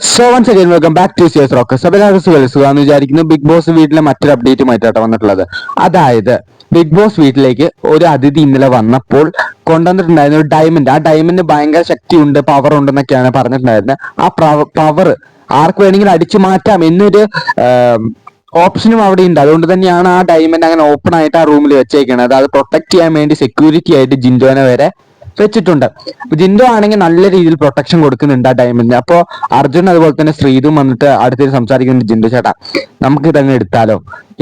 So once again welcome back to സിയസ് റോക്കസ്. അപ്പോൾ എല്ലാവർക്കും സുഖമാണെന്ന് വിചാരിക്കുന്നു. ബിഗ് ബോസ് വീട്ടിലെ മറ്റൊരു അപ്ഡേറ്റുമായിട്ടാണ് വന്നിട്ടുള്ളത്. അതായത് ബിഗ് ബോസ് വീട്ടിലേക്ക് ഒരു അതിഥി ഇന്നലെ വന്നപ്പോൾ കൊണ്ടുവന്നിട്ടുണ്ടായിരുന്ന ഒരു ഡയമണ്ട്. ആ ഡയമണ്ട് ഭയങ്കര ശക്തിയുണ്ട്, പവർ ഉണ്ടെന്നൊക്കെയാണ് പറഞ്ഞിട്ടുണ്ടായിരുന്നത്. ആ പവർ ആർക്ക് വേണമെങ്കിലും അടിച്ചു മാറ്റാം എന്നൊരു ഓപ്ഷനും അവിടെ ഉണ്ട്. അതുകൊണ്ട് തന്നെയാണ് ആ ഡയമണ്ട് അങ്ങനെ ഓപ്പൺ ആയിട്ട് ആ റൂമിൽ വെച്ചേക്കുന്നത്. അത് പ്രൊട്ടക്ട് ചെയ്യാൻ വേണ്ടി സെക്യൂരിറ്റി ആയിട്ട് ജിൻഡോനെ വരെ വെച്ചിട്ടുണ്ട്. ജിൻഡോ ആണെങ്കിൽ നല്ല രീതിയിൽ പ്രൊട്ടക്ഷൻ കൊടുക്കുന്നുണ്ട് ആ ഡയമണ്ടിന്. അപ്പോൾ അർജുൻ അതുപോലെ തന്നെ ശ്രീതും വന്നിട്ട് അടുത്തേക്ക് സംസാരിക്കുന്നുണ്ട്. ജിൻഡോ ചേട്ടാ, നമുക്ക് ഇതങ്ങ് എടുത്താലോ?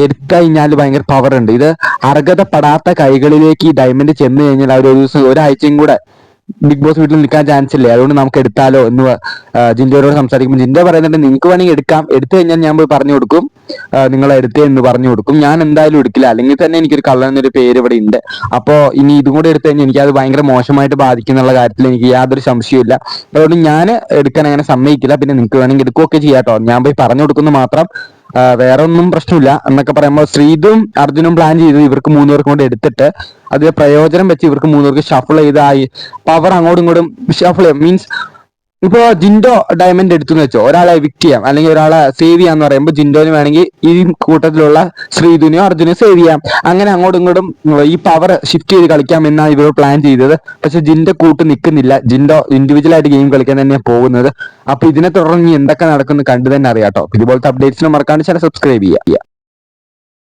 എടുത്തു കഴിഞ്ഞാൽ ഭയങ്കര പവർ ഉണ്ട്. ഇത് അർഹതപ്പെടാത്ത കൈകളിലേക്ക് ഈ ഡയമണ്ട് ചെന്ന് കഴിഞ്ഞാൽ അവർ ഒരു ദിവസം ഒരാഴ്ചയും കൂടെ ബിഗ് ബോസ് വീട്ടിൽ നിൽക്കാൻ ചാൻസ് ഇല്ലേ, അതുകൊണ്ട് നമുക്ക് എടുത്താലോ എന്ന് ജിൻഡോയോട് സംസാരിക്കുമ്പോൾ ജിൻഡോ പറയുന്നുണ്ട്, നിങ്ങൾക്ക് വേണമെങ്കിൽ എടുക്കാം, എടുത്തു കഴിഞ്ഞാൽ ഞാൻ പോയി പറഞ്ഞു കൊടുക്കും, നിങ്ങൾ എടുത്തേ എന്ന് പറഞ്ഞു കൊടുക്കും. ഞാൻ എന്തായാലും എടുക്കില്ല, അല്ലെങ്കിൽ തന്നെ എനിക്കൊരു കള്ളൻ എന്നൊരു പേര് ഇവിടെ ഉണ്ട്. അപ്പോൾ ഇനി ഇതും കൂടെ എടുത്തു കഴിഞ്ഞാൽ എനിക്കത് ഭയങ്കര മോശമായിട്ട് ബാധിക്കും എന്നുള്ള കാര്യത്തിൽ എനിക്ക് യാതൊരു സംശയമില്ല. അതുകൊണ്ട് ഞാൻ എടുക്കാൻ അങ്ങനെ സമ്മതിക്കില്ല. പിന്നെ നിങ്ങൾക്ക് വേണമെങ്കിൽ എടുക്കുകയൊക്കെ ചെയ്യാട്ടോ, ഞാൻ പോയി പറഞ്ഞു കൊടുക്കുന്നു മാത്രം, വേറെ ഒന്നും പ്രശ്നമില്ല എന്നൊക്കെ പറയുമ്പോൾ ശ്രീതും അർജുനും പ്ലാൻ ചെയ്തു ഇവർക്ക് മൂന്നുപേർക്കും കൂടെ എടുത്തിട്ട് അതിന്റെ പ്രയോജനം വെച്ച് ഇവർക്ക് മൂന്നുപേർക്ക് ഷഫിൾ ചെയ്തായി പവർ അങ്ങോട്ടും ഇങ്ങോട്ടും ഷഫിൾ ചെയ്യാം. മീൻസ് ഇപ്പോ ജിൻഡോ ഡയമണ്ട് എടുത്തു വെച്ചോ, ഒരാളെ എവിക്ട് ചെയ്യാം അല്ലെങ്കിൽ ഒരാളെ സേവ് ചെയ്യാന്ന് പറയുമ്പോൾ ജിൻഡോന് വേണമെങ്കിൽ ഈ കൂട്ടത്തിലുള്ള ശ്രീധുനെയോ അർജുനെയോ സേവ് ചെയ്യാം. അങ്ങനെ അങ്ങോട്ടും ഇങ്ങോട്ടും ഈ പവർ ഷിഫ്റ്റ് ചെയ്ത് കളിക്കാം എന്നാണ് ഇവർ പ്ലാൻ ചെയ്തത്. പക്ഷെ ജിൻഡോ കൂട്ട് നിൽക്കുന്നില്ല. ജിൻഡോ ഇൻഡിവിജ്വൽ ആയിട്ട് ഗെയിം കളിക്കാൻ തന്നെയാണ് പോകുന്നത്. അപ്പൊ ഇതിനെ തുടർന്ന് എന്തൊക്കെ നടക്കുന്നു കണ്ടു തന്നെ അറിയാട്ടോ. ഇതുപോലത്തെ അപ്ഡേറ്റ്സിന് മറക്കാണ്ട് സബ്സ്ക്രൈബ് ചെയ്യുക.